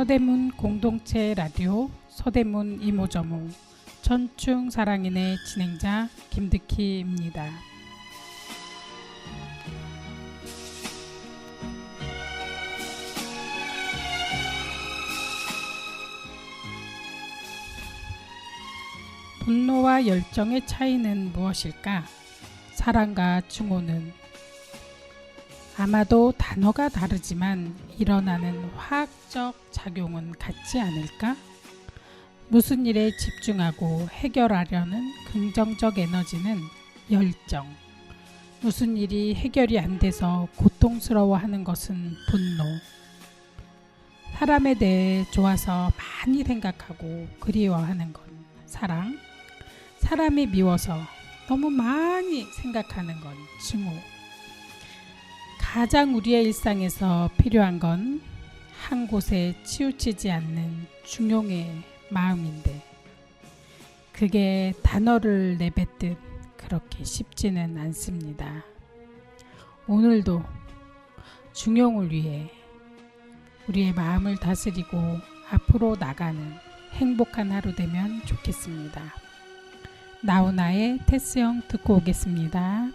서대문 공동체 라디오 서대문 이모저모 천충 사랑인의 진행자 김득희입니다. 분노와 열정의 차이는 무엇일까? 사랑과 증오는 아마도 단어가 다르지만 일어나는 화학적 작용은 같지 않을까? 무슨 일에 집중하고 해결하려는 긍정적 에너지는 열정, 무슨 일이 해결이 안 돼서 고통스러워하는 것은 분노, 사람에 대해 좋아서 많이 생각하고 그리워하는 건 사랑, 사람이 미워서 너무 많이 생각하는 건 증오. 가장 우리의 일상에서 필요한 건 한 곳에 치우치지 않는 중용의 마음인데 그게 단어를 내뱉듯 그렇게 쉽지는 않습니다. 오늘도 중용을 위해 우리의 마음을 다스리고 앞으로 나가는 행복한 하루 되면 좋겠습니다. 나훈아의 테스형 듣고 오겠습니다.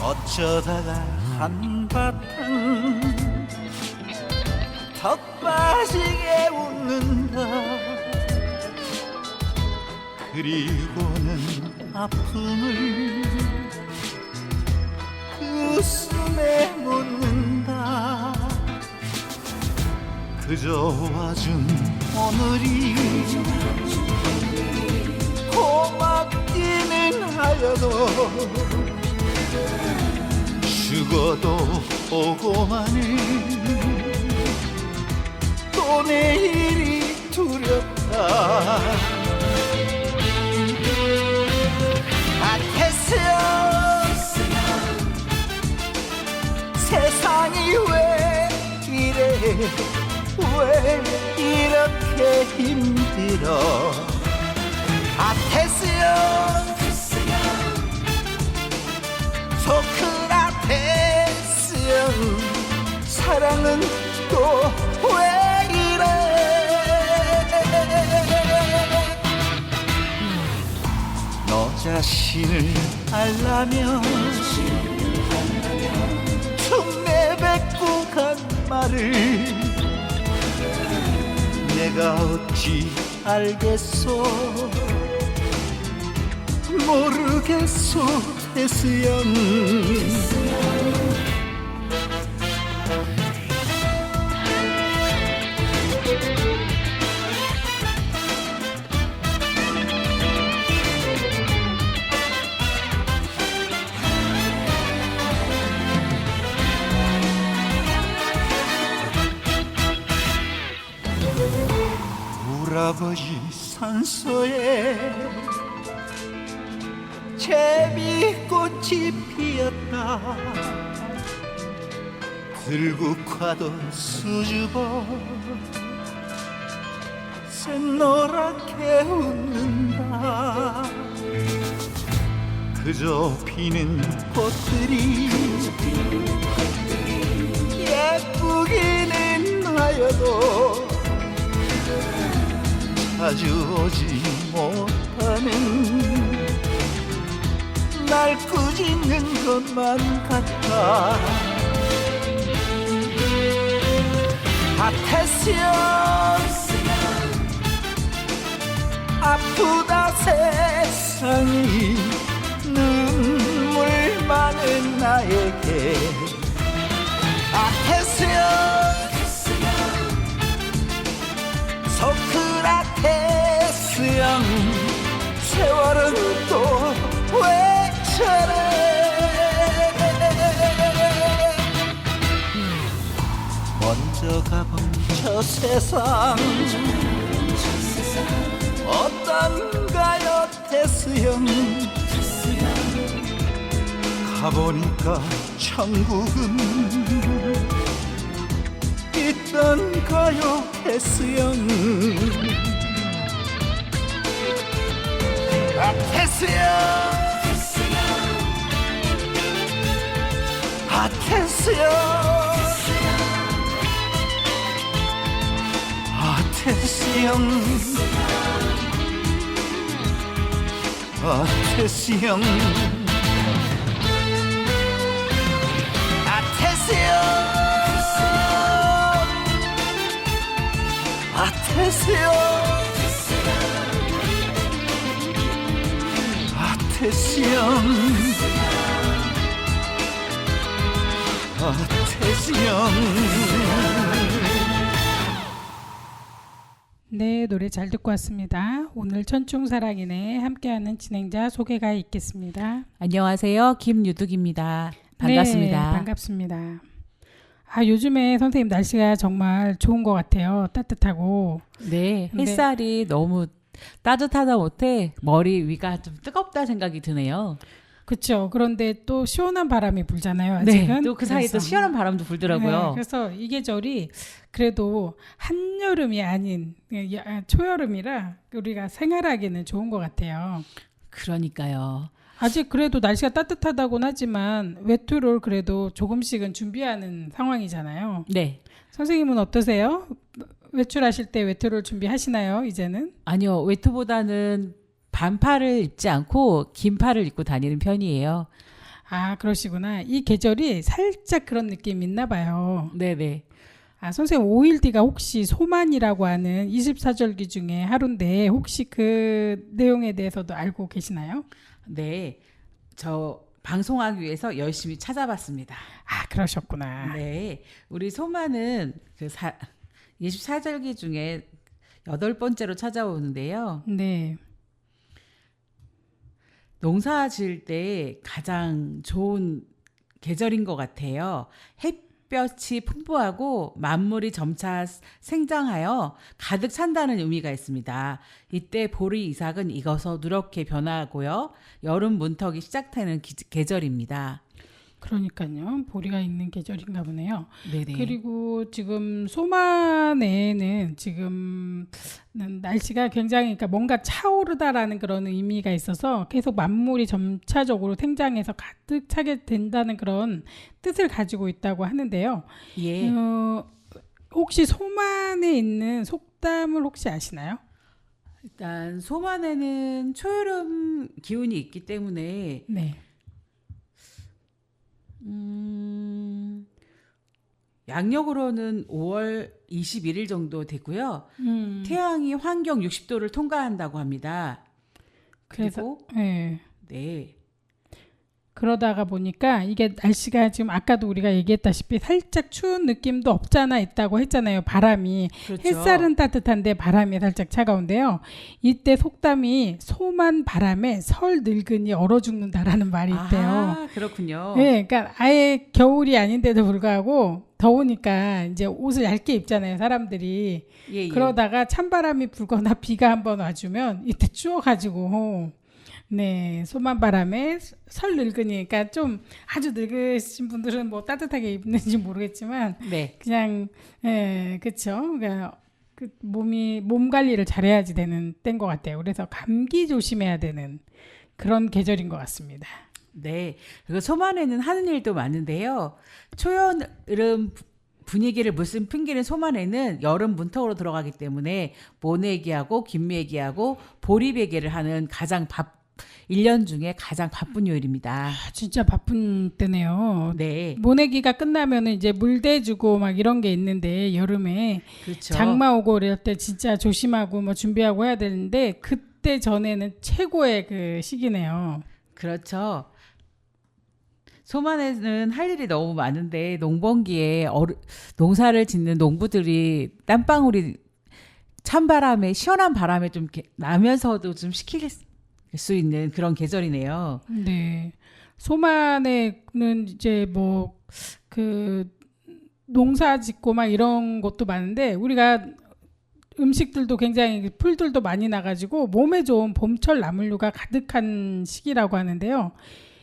어쩌다가 한바탕 턱 빠지게 웃는다. 그리고는 아픔을 그 웃음에 묻는다. 그저 와준 오늘이 고맙기는 하여도 죽어도 오고만은 또 내일이 두렵다. 같았어요. 세상이 왜 이래, 왜 이렇게 힘들어. 같았어요. 소크라테스형 사랑은 또 왜 이래. 너 자신을 알라면 쭉 내뱉고 간 말을 내가 어찌 알겠소. 모르겠소 테스형. 울아버지 산소에 제비꽃이 피었다. 들국화도 수줍어 샛노랗게 웃는다. 그저 피는 꽃들이 예쁘기는 하여도 자주 오지 못하는 날 꾸짖는 것만 같아. 같았어요. 아프다 세상이 눈물 많은 나에게. 같았어요. 소크라테스형 세월은 또 왜 저래. 먼저 가본 저 세상 어떤가요 태수형 가보니까 천국은 있던가요 태수형 아 태수형 아 태수형 아 태수형 아 태수형 아 태수형 아 태수형 아 태수형 아 태수형 네, 노래 잘 듣고 왔습니다. 오늘 천충사랑이네 함께하는 진행자 소개가 있겠습니다. 안녕하세요. 김유득입니다. 반갑습니다. 네, 반갑습니다. 아, 요즘에 선생님 날씨가 정말 좋은 것 같아요. 따뜻하고. 네, 네. 햇살이 너무 따뜻하다 못해 머리 위가 좀 뜨겁다 생각이 드네요. 그렇죠. 그런데 또 시원한 바람이 불잖아요. 아직은. 네, 또 그 사이에 또 그래서. 시원한 바람도 불더라고요. 네, 그래서 이 계절이 그래도 한여름이 아닌 초여름이라 우리가 생활하기는 좋은 것 같아요. 그러니까요. 아직 그래도 날씨가 따뜻하다고는 하지만 외투를 그래도 조금씩은 준비하는 상황이잖아요. 네. 선생님은 어떠세요? 외출하실 때 외투를 준비하시나요? 이제는? 아니요, 외투보다는 반팔을 입지 않고 긴팔을 입고 다니는 편이에요. 아, 그러시구나. 이 계절이 살짝 그런 느낌 있나 봐요. 네네. 아, 선생님 5일뒤가 혹시 소만이라고 하는 24절기 중에 하루인데 혹시 그 내용에 대해서도 알고 계시나요? 네. 저 방송하기 위해서 열심히 찾아봤습니다. 아, 그러셨구나. 네. 우리 소만은 24절기 중에 8번째로 찾아오는데요. 네. 농사 지을 때 가장 좋은 계절인 것 같아요. 햇볕이 풍부하고 만물이 점차 생장하여 가득 찬다는 의미가 있습니다. 이때 보리 이삭은 익어서 누렇게 변하고요. 여름 문턱이 시작되는 계절입니다. 그러니까요. 보리가 있는 계절인가 보네요. 네네. 그리고 지금 소만에는 지금 날씨가 굉장히 그러니까 뭔가 차오르다라는 그런 의미가 있어서 계속 만물이 점차적으로 생장해서 가득 차게 된다는 그런 뜻을 가지고 있다고 하는데요. 예. 혹시 소만에 있는 속담을 혹시 아시나요? 일단 소만에는 초여름 기운이 있기 때문에 네. 양력으로는 5월 21일 정도 되고요. 태양이 환경 60도를 통과한다고 합니다. 그래서 그리고 네. 네. 그러다가 보니까 이게 날씨가 지금 아까도 우리가 얘기했다시피 살짝 추운 느낌도 없잖아 있다고 했잖아요. 바람이. 그렇죠. 햇살은 따뜻한데 바람이 살짝 차가운데요. 이때 속담이 소만 바람에 설 늙은이 얼어 죽는다라는 말이 있대요. 아, 그렇군요. 네, 그러니까 아예 겨울이 아닌데도 불구하고 더우니까 이제 옷을 얇게 입잖아요, 사람들이. 예, 예. 그러다가 찬바람이 불거나 비가 한번 와주면 이때 추워가지고 네, 소만 바람에 설 늙으니, 그러니까 좀 아주 늙으신 분들은 뭐 따뜻하게 입는지 모르겠지만, 네. 그냥, 예, 그쵸. 그러니까 그 몸 관리를 잘해야지 되는 때인 것 같아요. 그래서 감기 조심해야 되는 그런 계절인 것 같습니다. 네. 그리고 소만에는 하는 일도 많은데요. 초여름 분위기를 무슨 풍기는 소만에는 여름 문턱으로 들어가기 때문에 모내기하고 김매기하고 보리베개를 하는 1년 중에 가장 바쁜 요일입니다. 아, 진짜 바쁜 때네요. 네. 모내기가 끝나면 이제 물 대주고 막 이런 게 있는데 여름에 그렇죠. 장마 오고 이럴 때 진짜 조심하고 뭐 준비하고 해야 되는데 그때 전에는 최고의 그 시기네요. 그렇죠. 소만에는 할 일이 너무 많은데 농번기에 농사를 짓는 농부들이 땀방울이 찬바람에 시원한 바람에 좀 이렇게 나면서도 좀 식힐 수 있는 그런 계절이네요. 네. 소만에는 이제 뭐 그 농사 짓고 막 이런 것도 많은데 우리가 음식들도 굉장히 풀들도 많이 나가지고 몸에 좋은 봄철 나물류가 가득한 시기라고 하는데요.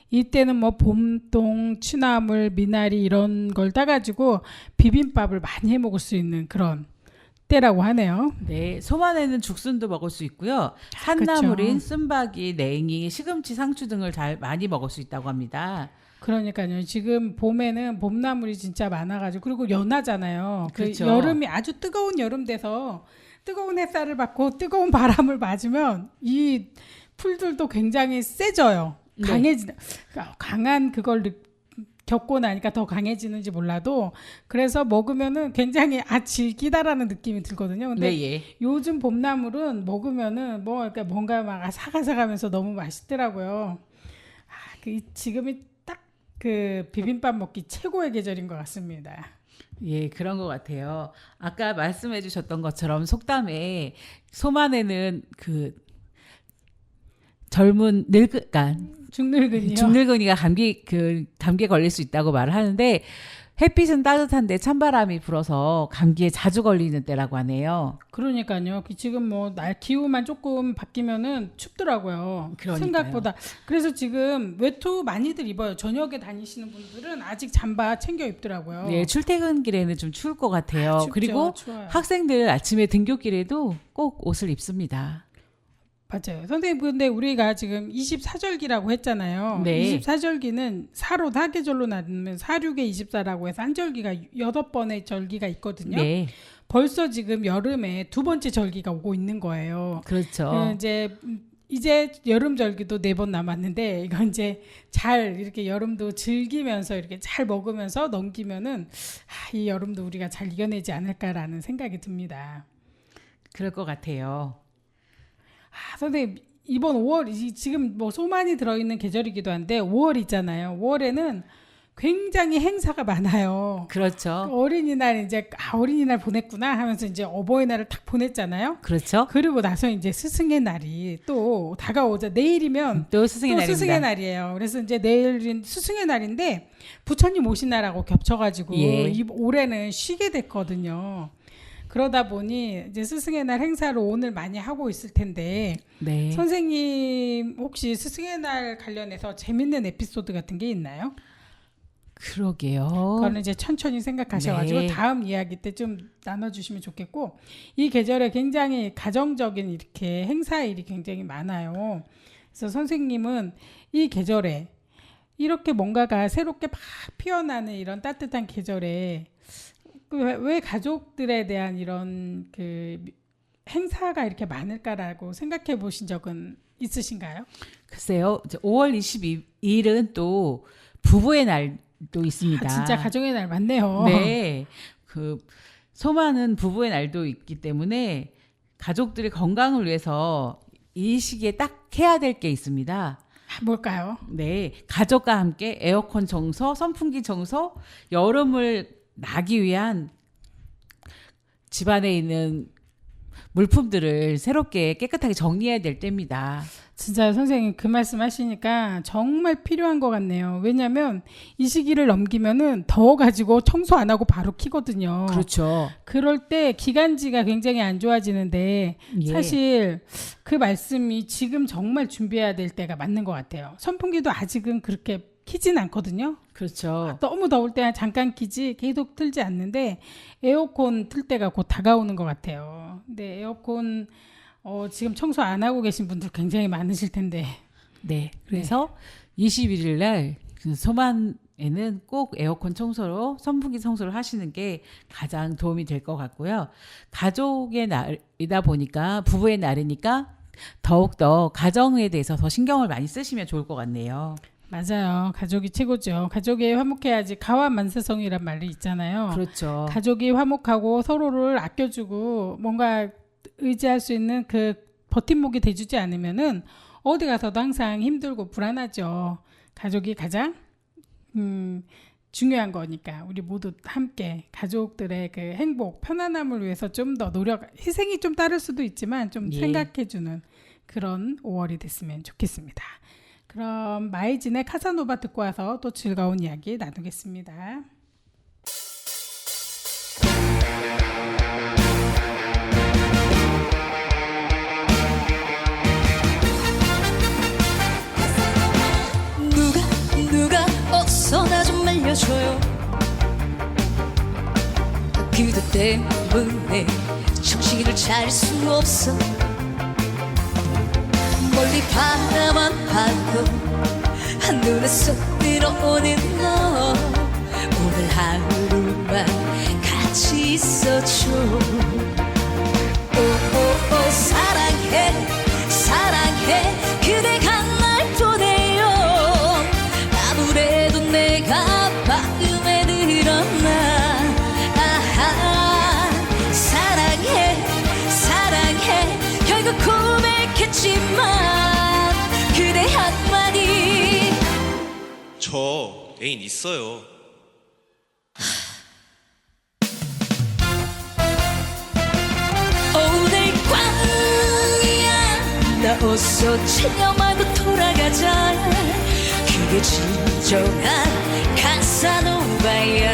이때는 뭐 봄동, 취나물, 미나리 이런 걸 따가지고 비빔밥을 많이 해 먹을 수 있는 그런 때라고 하네요. 네, 소만에는 죽순도 먹을 수 있고요. 산나물인 쓴바기, 냉이, 시금치, 상추 등을 잘 많이 먹을 수 있다고 합니다. 그러니까요. 지금 봄에는 봄나물이 진짜 많아가지고 그리고 연하잖아요. 그렇죠. 그 여름이 아주 뜨거운 여름 돼서 뜨거운 햇살을 받고 뜨거운 바람을 맞으면 이 풀들도 굉장히 세져요. 네. 강한 그걸 겪고 나니까 더 강해지는지 몰라도 그래서 먹으면은 굉장히 질기다라는 느낌이 들거든요. 근데 네, 예. 요즘 봄나물은 먹으면은 뭐 그러니까 뭔가 막 아삭아삭하면서 너무 맛있더라고요. 지금이 딱 그 비빔밥 먹기 최고의 계절인 것 같습니다. 예, 그런 것 같아요. 아까 말씀해 주셨던 것처럼 속담에 소만에는 그 젊은 그러니까 중늙은이요. 중늙은이가 감기에 걸릴 수 있다고 말을 하는데 햇빛은 따뜻한데 찬바람이 불어서 감기에 자주 걸리는 때라고 하네요. 그러니까요. 지금 뭐 날 기후만 조금 바뀌면은 춥더라고요. 그러니까요. 생각보다. 그래서 지금 외투 많이들 입어요. 저녁에 다니시는 분들은 아직 잠바 챙겨 입더라고요. 네, 출퇴근길에는 좀 추울 것 같아요. 춥죠. 그리고 추워요. 학생들 아침에 등교길에도 꼭 옷을 입습니다. 맞아요. 선생님 근데 우리가 지금 24절기라고 했잖아요. 네. 24절기는 사로 사계절로 나누면 사륙의 24라고 해서 한 절기가 8번의 절기가 있거든요. 네, 벌써 지금 여름에 두 번째 절기가 오고 있는 거예요. 그렇죠. 이제 여름 절기도 4번 남았는데 이건 이제 잘 이렇게 여름도 즐기면서 이렇게 잘 먹으면서 넘기면은 이 여름도 우리가 잘 이겨내지 않을까라는 생각이 듭니다. 그럴 것 같아요. 선생님 이번 5월 지금 뭐 소만이 들어있는 계절이기도 한데 5월 있잖아요. 5월에는 굉장히 행사가 많아요. 그렇죠. 어린이날 이제 어린이날 보냈구나 하면서 이제 어버이날을 딱 보냈잖아요. 그렇죠. 그리고 나서 이제 스승의 날이 또 다가오자 내일이면 또 스승의 또 날입니다. 스승의 날이에요. 그래서 이제 내일은 스승의 날인데 부처님 오신 날하고 겹쳐가지고 예. 올해는 쉬게 됐거든요. 그러다 보니 이제 스승의 날 행사를 오늘 많이 하고 있을 텐데 네. 선생님 혹시 스승의 날 관련해서 재밌는 에피소드 같은 게 있나요? 그러게요. 그거는 이제 천천히 생각하셔가지고 네. 다음 이야기 때 좀 나눠주시면 좋겠고 이 계절에 굉장히 가정적인 이렇게 행사일이 굉장히 많아요. 그래서 선생님은 이 계절에 이렇게 뭔가가 새롭게 막 피어나는 이런 따뜻한 계절에 왜 가족들에 대한 이런 그 행사가 이렇게 많을까라고 생각해 보신 적은 있으신가요? 글쎄요. 5월 22일은 또 부부의 날도 있습니다. 진짜 가정의 날 맞네요. 네. 그 소만은 부부의 날도 있기 때문에 가족들의 건강을 위해서 이 시기에 딱 해야 될 게 있습니다. 뭘까요? 네. 가족과 함께 에어컨 청소, 선풍기 청소, 여름을 나기 위한 집안에 있는 물품들을 새롭게 깨끗하게 정리해야 될 때입니다. 진짜 선생님 그 말씀 하시니까 정말 필요한 것 같네요. 왜냐하면 이 시기를 넘기면은 더워가지고 청소 안 하고 바로 키거든요. 그렇죠. 그럴 때 기관지가 굉장히 안 좋아지는데 예. 사실 그 말씀이 지금 정말 준비해야 될 때가 맞는 것 같아요. 선풍기도 아직은 그렇게 키진 않거든요. 그렇죠. 너무 더울 때 잠깐 키지 계속 틀지 않는데 에어컨 틀 때가 곧 다가오는 것 같아요. 근데 에어컨 지금 청소 안 하고 계신 분들 굉장히 많으실 텐데. 네. 그래서 21일 날 소만에는 꼭 에어컨 청소로 선풍기 청소를 하시는 게 가장 도움이 될 것 같고요. 가족의 날이다 보니까 부부의 날이니까 더욱더 가정에 대해서 더 신경을 많이 쓰시면 좋을 것 같네요. 맞아요. 가족이 최고죠. 가족이 화목해야지 가와만세성이란 말이 있잖아요. 그렇죠. 가족이 화목하고 서로를 아껴주고 뭔가 의지할 수 있는 그 버팀목이 돼주지 않으면은 어디 가서도 항상 힘들고 불안하죠. 가족이 가장 중요한 거니까 우리 모두 함께 가족들의 그 행복, 편안함을 위해서 좀 더 희생이 좀 따를 수도 있지만 좀 예. 생각해주는 그런 5월이 됐으면 좋겠습니다. 그럼 마이진의 카사노바 듣고 와서 또 즐거운 이야기 나누겠습니다. 때문에 정신을 차릴 수 없어. 멀리 바라만 봐도 한눈에 쏙 들어오는 너, 오늘 하루만 같이 있어줘. 오오오 사랑해 사랑해 그대가 날 보내요. 아무래도 내가 마음에 들었나. 아하 사랑해 사랑해 결국 고백했지만 그대 한마디. 저 애인 있어요. 오늘 꽝이야. 나 어서 챙겨 말고 돌아가자. 그게 진정한 카사노바야.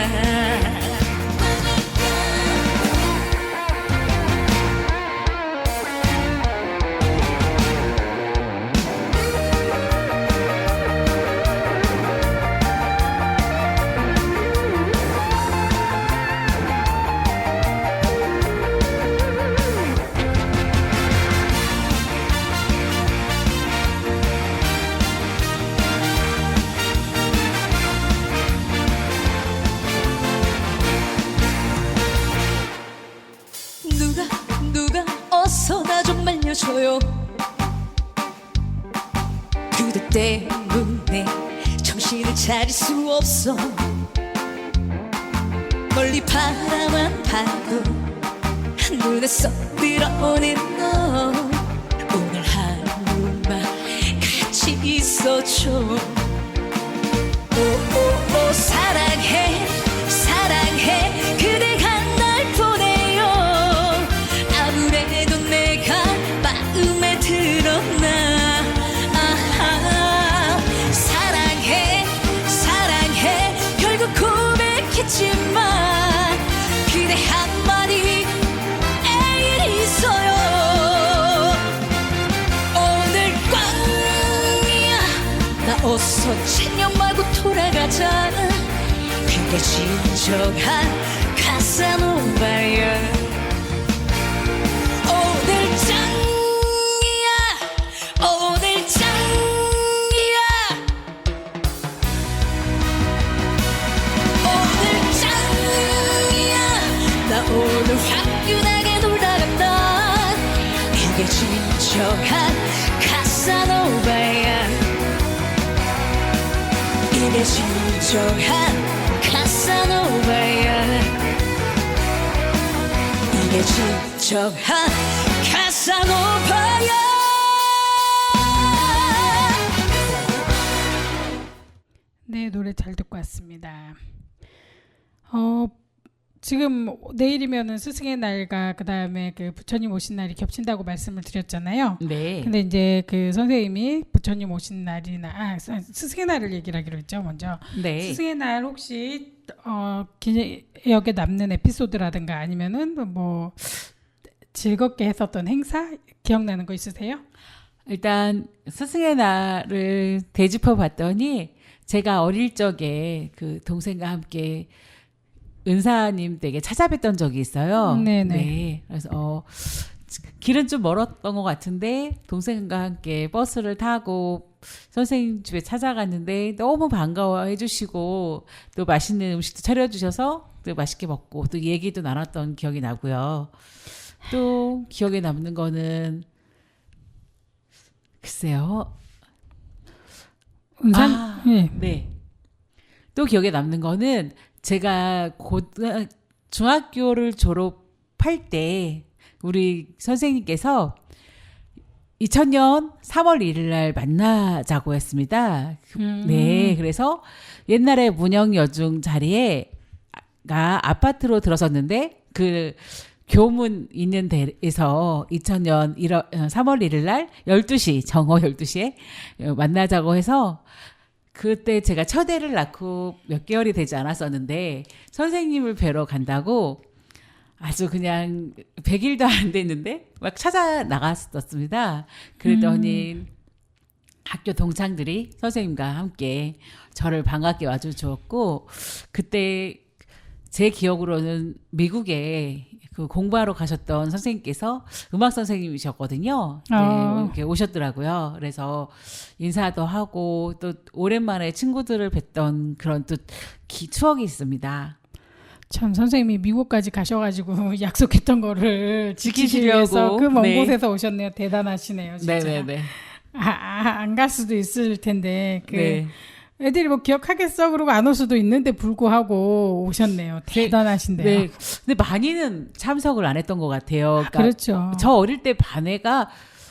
누가 어서 나 좀 말려줘요. 그대 때문에 정신을 차릴 수 없어. 멀리 바라만 봐도 한눈에 쏙 들어오는 너, 오늘 하루만 같이 있어줘. 오오오 사랑해 사랑해 그대가 날 보내요. 아무래도 내가 마음에 들었나. 아하 사랑해 사랑해 결국 고백했지만 그대 한마디 애인 있어요. 오늘 꽝이야. 나 어서 챙겨 말고 돌아가자. 그게 진정한 카사노바야. 오늘 짱이야 오늘 짱이야. 오늘 짱이야. 나 오늘 화끈하게 놀다간다. 그게 진정한 카사노바야. 이게 진정한 카사노바야. 이게 진정한 카사노바야. 네, 노래 잘 듣고 왔습니다. 지금 내일이면은 스승의 날과 그 다음에 그 부처님 오신 날이 겹친다고 말씀을 드렸잖아요. 네. 근데 이제 그 선생님이 부처님 오신 날이나 스승의 날을 얘기를 하기로 했죠, 먼저. 네. 스승의 날 혹시 기억에 남는 에피소드라든가 아니면은 뭐 즐겁게 했었던 행사 기억나는 거 있으세요? 일단 스승의 날을 되짚어 봤더니 제가 어릴 적에 그 동생과 함께 은사님 댁에 찾아뵀던 적이 있어요. 네네. 네. 그래서 길은 좀 멀었던 것 같은데 동생과 함께 버스를 타고 선생님 집에 찾아갔는데 너무 반가워해 주시고 또 맛있는 음식도 차려주셔서 또 맛있게 먹고 또 얘기도 나눴던 기억이 나고요. 또 기억에 남는 거는 글쎄요. 예. 네. 또 기억에 남는 거는 제가 중학교를 졸업할 때 우리 선생님께서 2000년 3월 1일 날 만나자고 했습니다. 네. 그래서 옛날에 문영여중 자리에 아파트로 들어섰는데 그 교문 있는 데에서 2000년 3월 1일 날 12시, 정오 12시에 만나자고 해서 그때 제가 첫애를 낳고 몇 개월이 되지 않았었는데 선생님을 뵈러 간다고 아주 그냥 100일도 안 됐는데 막 찾아 나갔었습니다. 그러더니 학교 동창들이 선생님과 함께 저를 반갑게 와주셨고 그때 제 기억으로는 미국에 그 공부하러 가셨던 선생님께서 음악 선생님이셨거든요. 네, 이렇게 오셨더라고요. 그래서 인사도 하고 또 오랜만에 친구들을 뵀던 그런 또 추억이 있습니다. 참 선생님이 미국까지 가셔가지고 약속했던 거를 지키기 지키시려고. 위해서 그 먼 네. 곳에서 오셨네요. 대단하시네요, 진짜. 네네네. 안 갈 수도 있을 텐데 그 네. 애들이 뭐 기억하겠어 그러고 안 올 수도 있는데 불구하고 오셨네요. 대단하신데요. 네. 근데 많이는 참석을 안 했던 것 같아요. 그러니까 그렇죠. 저 어릴 때 반애가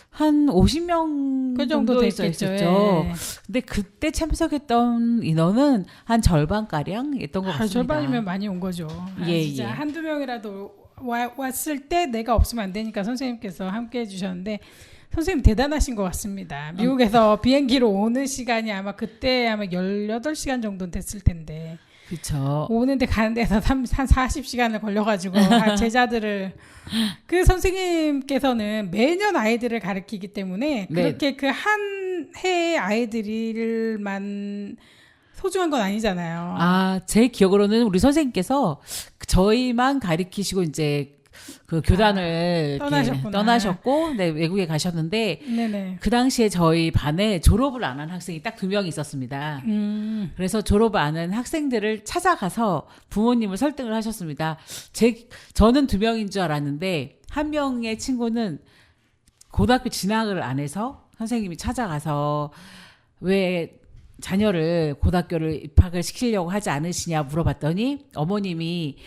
한 50명 그 정도 됐겠죠. 있었죠. 예. 근데 그때 참석했던 인원은 한 절반가량이었던 것 같습니다. 절반이면 많이 온 거죠. 예, 진짜 예. 한두 명이라도 왔을 때 내가 없으면 안 되니까 선생님께서 함께 해주셨는데 선생님 대단하신 것 같습니다. 미국에서 비행기로 오는 시간이 아마 그때 아마 18시간 정도 됐을 텐데 그렇죠. 오는데 가는 데서 한 40시간을 걸려가지고 제자들을 그 선생님께서는 매년 아이들을 가르치기 때문에 네. 그렇게 그 한 해의 아이들만 소중한 건 아니잖아요. 아, 제 기억으로는 우리 선생님께서 저희만 가르치시고 이제 그 교단을 이렇게 떠나셨구나. 떠나셨고 네, 외국에 가셨는데 네네. 그 당시에 저희 반에 졸업을 안 한 학생이 딱 2명 있었습니다. 그래서 졸업 안 한 학생들을 찾아가서 부모님을 설득을 하셨습니다. 저는 2명인 줄 알았는데 한 명의 친구는 고등학교 진학을 안 해서 선생님이 찾아가서 왜 자녀를 고등학교를 입학을 시키려고 하지 않으시냐 물어봤더니 어머님이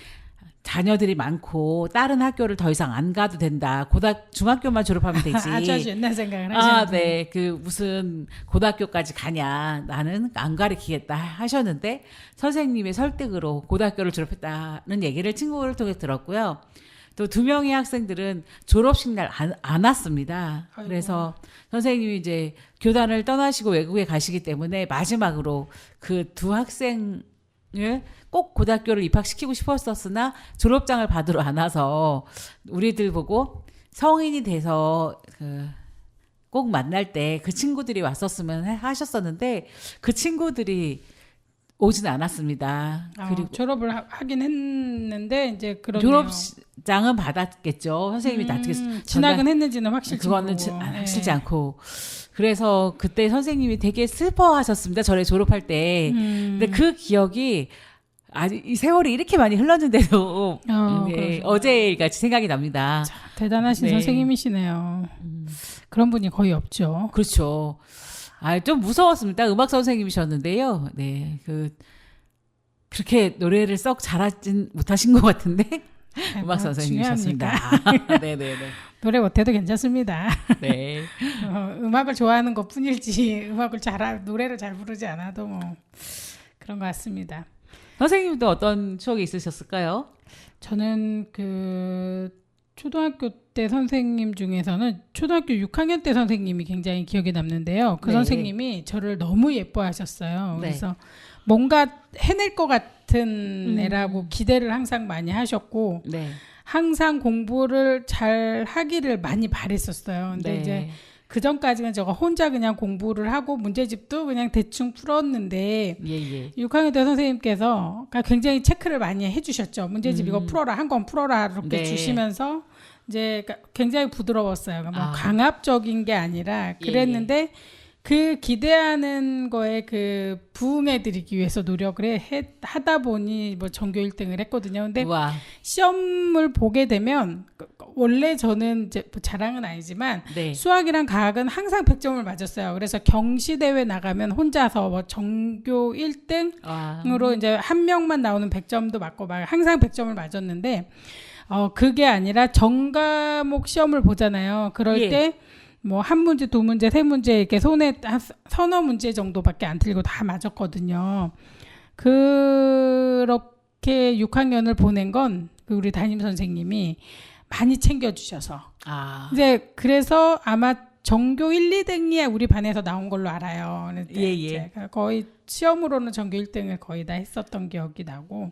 자녀들이 많고 다른 학교를 더 이상 안 가도 된다. 중학교만 졸업하면 되지. 아주 옛날 생각을 하시는 아, 네. 그 무슨 고등학교까지 가냐. 나는 안 가르치겠다 하셨는데 선생님의 설득으로 고등학교를 졸업했다는 얘기를 친구를 통해 들었고요. 또 2명의 학생들은 졸업식 날 안 왔습니다. 아이고. 그래서 선생님이 이제 교단을 떠나시고 외국에 가시기 때문에 마지막으로 그 2 학생을 꼭 고등학교를 입학시키고 싶었었으나 졸업장을 받으러 안 와서 우리들 보고 성인이 돼서 꼭 만날 때 그 친구들이 왔었으면 하셨었는데 그 친구들이 오진 않았습니다. 그리고 졸업을 하긴 했는데 이제 그런 졸업장은 받았겠죠. 선생님이 나중에 진학은 했는지는 확실치 그거는 모르고. 확실치 않고 그래서 그때 선생님이 되게 슬퍼하셨습니다. 저를 졸업할 때. 근데 그 기억이 아직 이 세월이 이렇게 많이 흘렀는데도 네, 어제 같이 생각이 납니다. 대단하신 네. 선생님이시네요. 그런 분이 거의 없죠. 그렇죠. 아, 좀 무서웠습니다. 음악 선생님이셨는데요. 네, 그렇게 노래를 썩 잘하진 못하신 것 같은데 음악 선생님이셨습니다. 네네네. 노래 못해도 괜찮습니다. 네. 음악을 좋아하는 것뿐일지 노래를 잘 부르지 않아도 뭐 그런 것 같습니다. 선생님도 어떤 추억이 있으셨을까요? 저는 그 초등학교 때 선생님 중에서는 초등학교 6학년 때 선생님이 굉장히 기억에 남는데요. 그 네. 선생님이 저를 너무 예뻐하셨어요. 네. 그래서 뭔가 해낼 것 같은 애라고 기대를 항상 많이 하셨고 네. 항상 공부를 잘 하기를 많이 바랬었어요. 근데 네. 이제 그 전까지는 제가 혼자 그냥 공부를 하고 문제집도 그냥 대충 풀었는데 예. 6학년 때 선생님께서 굉장히 체크를 많이 해주셨죠. 문제집 이거 풀어라, 한 권 풀어라 이렇게 네. 주시면서 이제 굉장히 부드러웠어요. 뭐 아. 강압적인 게 아니라 그랬는데 그 기대하는 거에 그 부응해드리기 위해서 노력을 하다 보니 뭐 전교 1등을 했거든요. 근데 우와. 시험을 보게 되면 원래 저는 이제 뭐 자랑은 아니지만 네. 수학이랑 과학은 항상 100점을 맞았어요. 그래서 경시대회 나가면 혼자서 뭐 전교 1등으로 이제 한 명만 나오는 100점도 맞고 막 항상 100점을 맞았는데 그게 아니라 전과목 시험을 보잖아요. 그럴 예. 때 뭐 한 문제, 2문제, 3문제 이렇게 손에 한 서너 문제 정도밖에 안 틀리고 다 맞았거든요. 그렇게 6학년을 보낸 건 우리 담임 선생님이 많이 챙겨주셔서 이제 그래서 아마 전교 1, 2등이 우리 반에서 나온 걸로 알아요. 예. 이제 거의 시험으로는 전교 1등을 거의 다 했었던 기억이 나고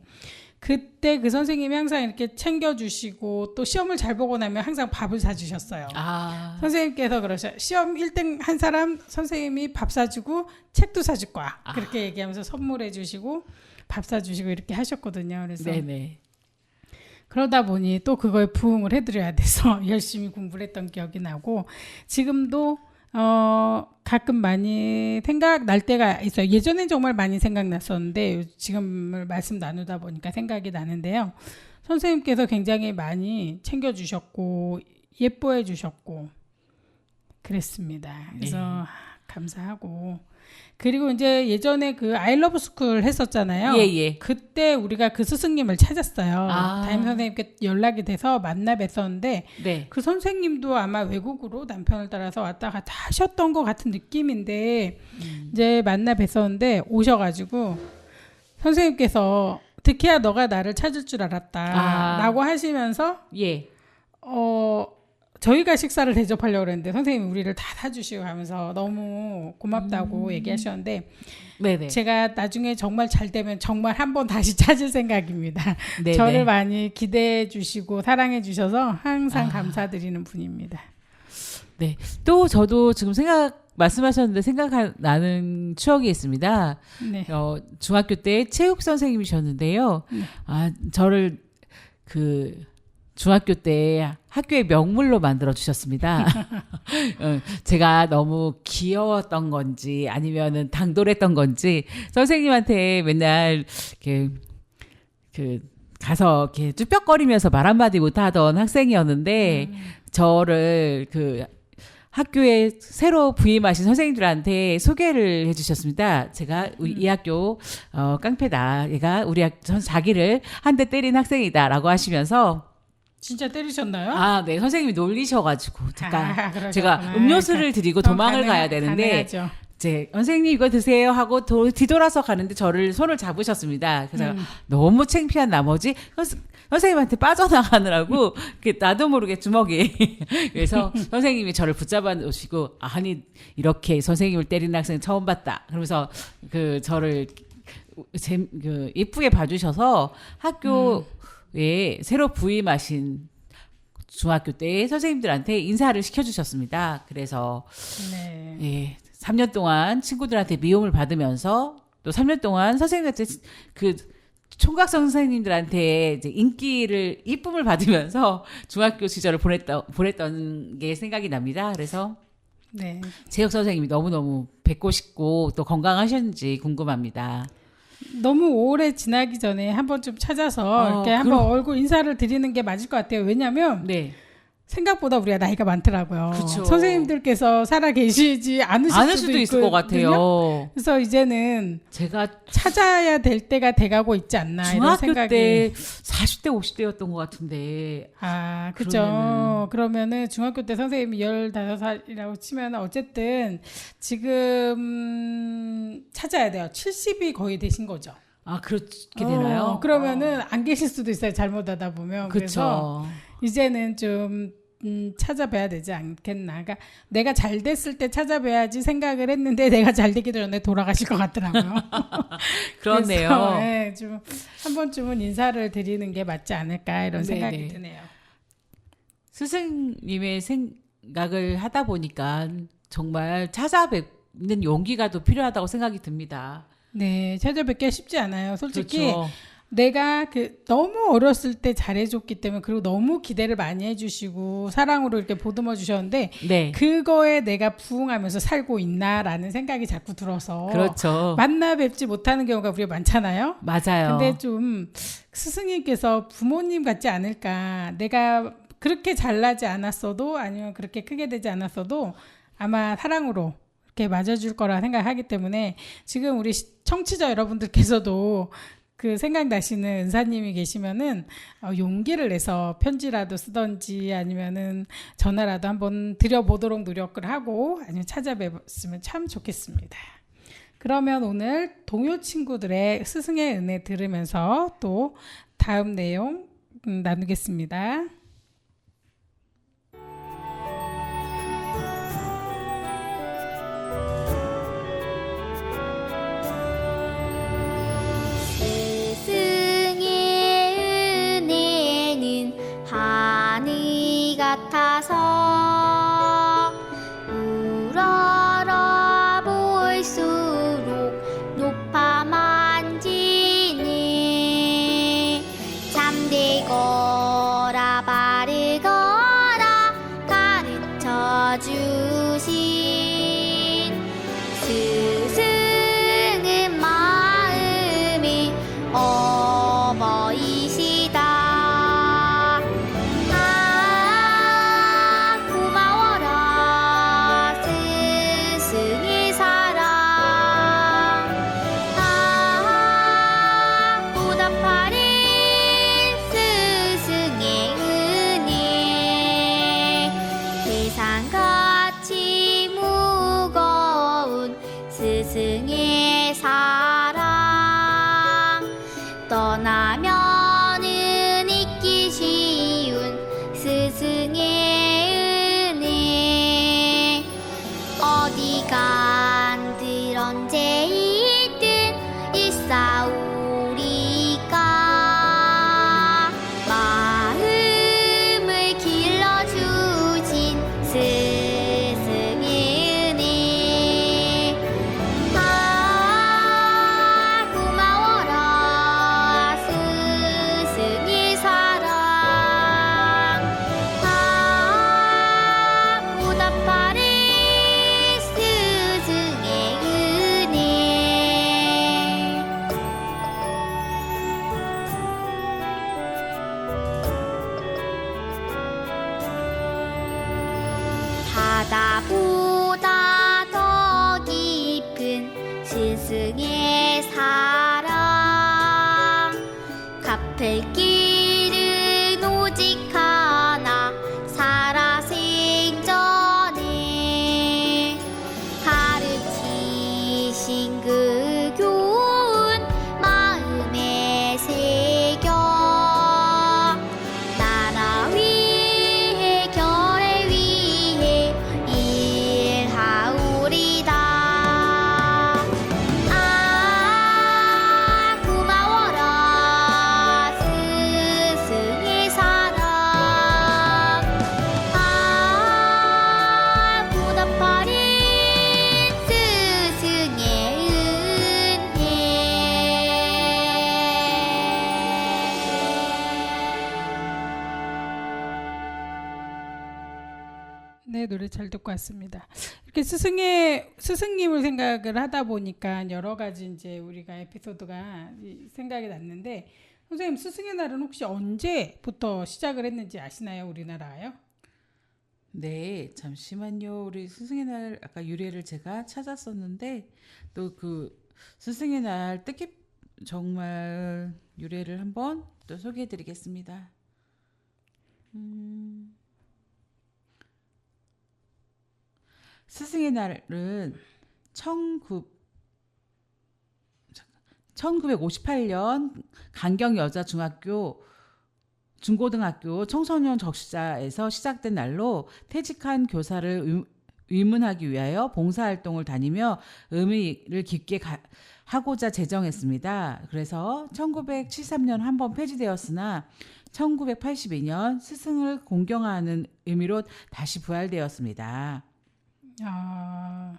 그때 그 선생님이 항상 이렇게 챙겨주시고 또 시험을 잘 보고 나면 항상 밥을 사주셨어요. 아, 선생님께서 그러셔. 시험 1등 한 사람 선생님이 밥 사주고 책도 사줄 거야. 그렇게 얘기하면서 선물해 주시고 밥 사주시고 이렇게 하셨거든요. 그래서 네네. 그러다 보니 또 그거에 부응을 해드려야 돼서 열심히 공부를 했던 기억이 나고 지금도 가끔 많이 생각날 때가 있어요. 예전엔 정말 많이 생각났었는데 지금을 말씀 나누다 보니까 생각이 나는데요. 선생님께서 굉장히 많이 챙겨주셨고 예뻐해 주셨고 그랬습니다. 그래서 감사하고 그리고 이제 예전에 그 아이러브 스쿨 했었잖아요. 예. 그때 우리가 그 스승님을 찾았어요. 아. 담임 선생님께 연락이 돼서 만나 뵀었는데 네. 그 선생님도 아마 외국으로 남편을 따라서 왔다 갔다 하셨던 것 같은 느낌인데 이제 만나 뵀었는데 오셔가지고 선생님께서 득희야 너가 나를 찾을 줄 알았다 라고 하시면서 예. 저희가 식사를 대접하려고 그랬는데 선생님이 우리를 다 사주시고 하면서 너무 고맙다고 얘기하셨는데 네네. 제가 나중에 정말 잘 되면 정말 한번 다시 찾을 생각입니다. 네네. 저를 많이 기대해 주시고 사랑해 주셔서 항상 감사드리는 분입니다. 네. 또 저도 지금 말씀하셨는데 생각나는 추억이 있습니다. 네. 중학교 때 체육 선생님이셨는데요. 저를 중학교 때 학교의 명물로 만들어 주셨습니다. 제가 너무 귀여웠던 건지 아니면은 당돌했던 건지 선생님한테 맨날 이렇게 가서 이렇게 쭈뼛거리면서 말 한마디 못하던 학생이었는데 저를 학교에 새로 부임하신 선생님들한테 소개를 해주셨습니다. 제가 이 학교 깡패다. 얘가 우리 자기를 한 대 때린 학생이다라고 하시면서 진짜 때리셨나요? 네. 선생님이 놀리셔가지고 그러셨구나. 제가 음료수를 드리고 도망을 가야 되는데 가능하죠. 선생님 이거 드세요 하고 뒤돌아서 가는데 저를 손을 잡으셨습니다. 그래서 너무 창피한 나머지 선생님한테 빠져나가느라고 나도 모르게 주먹이 그래서 선생님이 저를 붙잡아 놓으시고 아니 이렇게 선생님을 때리는 학생 처음 봤다. 그러면서 저를 이쁘게 봐주셔서 학교에 새로 부임하신 중학교 때 선생님들한테 인사를 시켜주셨습니다. 그래서 네. 예, 3년 동안 친구들한테 미움을 받으면서 또 3년 동안 선생님한테 총각 선생님들한테 이제 이쁨을 받으면서 중학교 시절을 보냈던 게 생각이 납니다. 그래서 네. 체육 선생님이 너무너무 뵙고 싶고 또 건강하셨는지 궁금합니다. 너무 오래 지나기 전에 한번 좀 찾아서 이렇게 한번 얼굴 인사를 드리는 게 맞을 것 같아요. 왜냐하면 네. 생각보다 우리가 나이가 많더라고요. 그쵸. 선생님들께서 살아 계시지 않을 수도 있을 것 같아요. 그래서 이제는 제가 찾아야 될 때가 돼가고 있지 않나 이런 중학교 생각이. 때 40대 50대였던 것 같은데 그죠. 그러면은 중학교 때 선생님이 15살이라고 치면 어쨌든 지금 찾아야 돼요. 70이 거의 되신 거죠. 그렇게 되나요? 그러면은 안 계실 수도 있어요. 잘못하다 보면. 그래서 이제는 좀 찾아봐야 되지 않겠나. 그러니까 내가 잘 됐을 때 찾아봐야지 생각을 했는데 내가 잘 되기 전에 돌아가실 것 같더라고요. 그렇네요. 그래서, 네, 좀 한 번쯤은 인사를 드리는 게 맞지 않을까 이런 생각이 드네요. 스승님의 생각을 하다 보니까 정말 찾아뵙는 용기가 더 필요하다고 생각이 듭니다. 네, 찾아뵙기 쉽지 않아요. 솔직히 그렇죠. 내가 너무 어렸을 때 잘해줬기 때문에 그리고 너무 기대를 많이 해주시고 사랑으로 이렇게 보듬어 주셨는데 네. 그거에 내가 부응하면서 살고 있나라는 생각이 자꾸 들어서 그렇죠. 만나 뵙지 못하는 경우가 우리가 많잖아요. 맞아요. 근데 좀 스승님께서 부모님 같지 않을까. 내가 그렇게 잘나지 않았어도 아니면 그렇게 크게 되지 않았어도 아마 사랑으로 이렇게 맞아줄 거라 생각하기 때문에 지금 우리 청취자 여러분들께서도 그 생각나시는 은사님이 계시면은 용기를 내서 편지라도 쓰던지 아니면은 전화라도 한번 드려보도록 노력을 하고 아니면 찾아뵙으면 참 좋겠습니다. 그러면 오늘 동요 친구들의 스승의 은혜 들으면서 또 다음 내용 나누겠습니다. 스승의 바다보다 더 깊은 스승의 사랑 갚을 길은 오직 하나 살아생전에 가르치신 그 교훈 마음에 새겨 나라 위해 결의 위해 일하오리다. 아 고마워라 스승의 사랑 아 보답하리 스승의 네, 노래 잘 듣고 왔습니다. 이렇게 스승님을 생각을 하다 보니까 여러 가지 이제 우리가 에피소드가 생각이 났는데, 선생님 스승의 날은 혹시 언제부터 시작을 했는지 아시나요, 우리나라요? 네, 잠시만요. 우리 스승의 날 아까 유래를 제가 찾았었는데 또 그 스승의 날 뜻깊 정말 유래를 한번 또 소개해드리겠습니다. 스승의 날은 1958년 중고등학교 청소년 적시자에서 시작된 날로 퇴직한 교사를 위문하기 위하여 봉사활동을 다니며 의미를 깊게 하고자 제정했습니다. 그래서 1973년 한번 폐지되었으나 1982년 스승을 공경하는 의미로 다시 부활되었습니다. 아,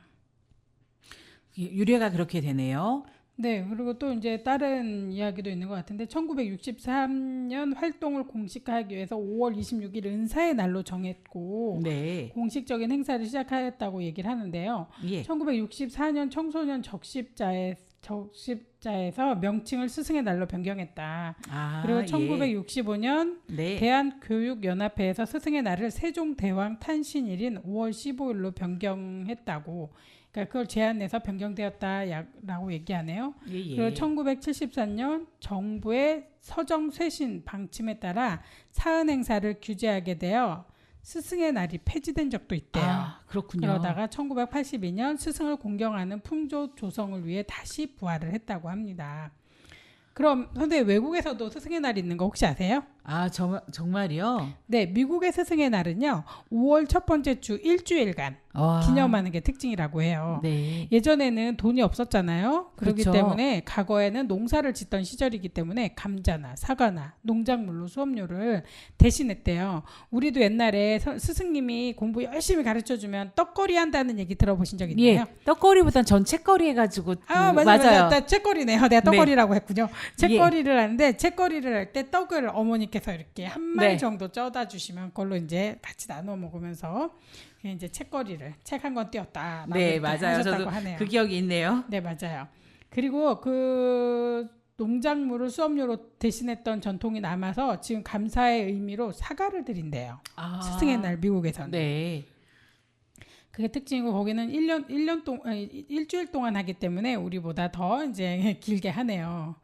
유래가 그렇게 되네요. 네, 그리고 또 이제 다른 이야기도 있는 것 같은데 1963년 활동을 공식화하기 위해서 5월 26일 은사의 날로 정했고 네. 공식적인 행사를 시작하였다고 얘기를 하는데요. 예. 1964년 청소년 적십자에서 명칭을 스승의 날로 변경했다. 아, 그리고 예. 1965년 네. 대한교육연합회에서 스승의 날을 세종대왕 탄신일인 5월 15일로 변경했다고. 그러니까 그걸 제안해서 변경되었다라고 얘기하네요. 예, 예. 그리고 1974년 정부의 서정 쇄신 방침에 따라 사은 행사를 규제하게 되어 스승의 날이 폐지된 적도 있대요. 아, 그렇군요. 그러다가 1982년 스승을 공경하는 풍조 조성을 위해 다시 부활을 했다고 합니다. 그럼 선생님 외국에서도 스승의 날이 있는 거 혹시 아세요? 아, 정말이요? 네, 미국의 스승의 날은요 5월 첫 번째 주 일주일간 와. 기념하는 게 특징이라고 해요. 네. 예전에는 돈이 없었잖아요. 그렇기 그렇죠. 때문에 과거에는 농사를 짓던 시절이기 때문에 감자나 사과나 농작물로 수업료를 대신했대요. 우리도 옛날에 스승님이 공부 열심히 가르쳐주면 떡거리 한다는 얘기 들어보신 적 있나요? 예. 떡거리보단 전 책거리 해가지고 맞아요. 책거리네요. 내가 떡거리라고 했군요. 예. 책거리를 하는데 책거리를 할 때 떡을 어머니께서 이렇게 한 마리 네. 정도 쪄다 주시면 그걸로 이제 같이 나눠 먹으면서 그게 이제 책거리를 책 한 권 띄었다. 네, 맞아요. 저도 하네요. 그 기억이 있네요. 네, 맞아요. 그리고 그 농작물을 수업료로 대신했던 전통이 남아서 지금 감사의 의미로 사과를 드린대요. 아. 스승의 날 미국에서는. 네. 그게 특징이고 거기는 일주일 동안 하기 때문에 우리보다 더 이제 길게 하네요.